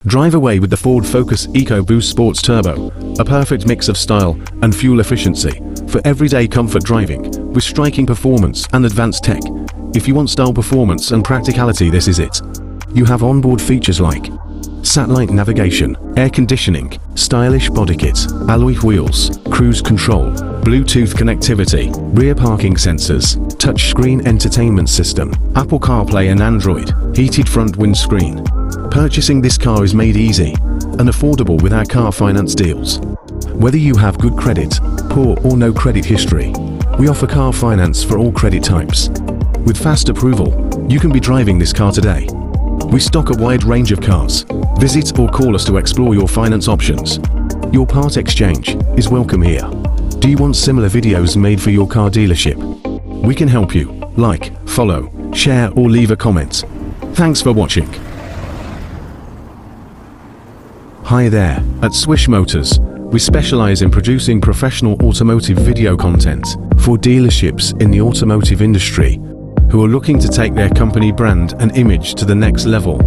Drive away with the Ford Focus EcoBoost Sports Turbo, a perfect mix of style and fuel efficiency for everyday comfort driving with striking performance and advanced tech. If you want style, performance and practicality, this is it. You have onboard features like satellite navigation, air conditioning, stylish body kit, alloy wheels, cruise control, Bluetooth connectivity, rear parking sensors, touchscreen entertainment system, Apple CarPlay and Android, heated front windscreen. Purchasing this car is made easy and affordable with our car finance deals. Whether you have good credit, poor or no credit history, we offer car finance for all credit types. With fast approval, you can be driving this car today. We stock a wide range of cars. Visit or call us to explore your finance options. Your part exchange is welcome here. Do you want similar videos made for your car dealership? We can help you. Like, follow, share or leave a comment. Thanks for watching. Hi there, at Swish Motors, we specialize in producing professional automotive video content for dealerships in the automotive industry who are looking to take their company brand and image to the next level.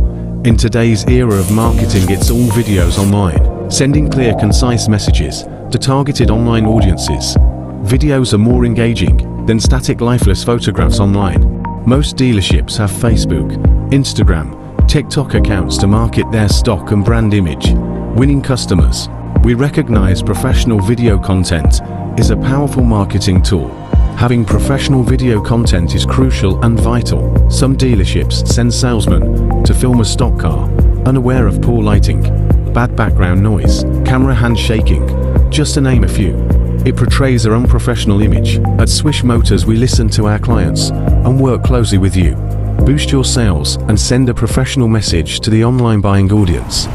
In today's era of marketing, it's all videos online, sending clear, concise messages to targeted online audiences. Videos are more engaging than static, lifeless photographs online. Most dealerships have Facebook, Instagram, TikTok accounts to market their stock and brand image, winning customers. We recognize professional video content is a powerful marketing tool. Having professional video content is crucial and vital. Some dealerships send salesmen to film a stock car, unaware of poor lighting, bad background noise, camera hand shaking, just to name a few. It portrays an unprofessional image. At Swish Motors, we listen to our clients and work closely with you. Boost your sales and send a professional message to the online buying audience.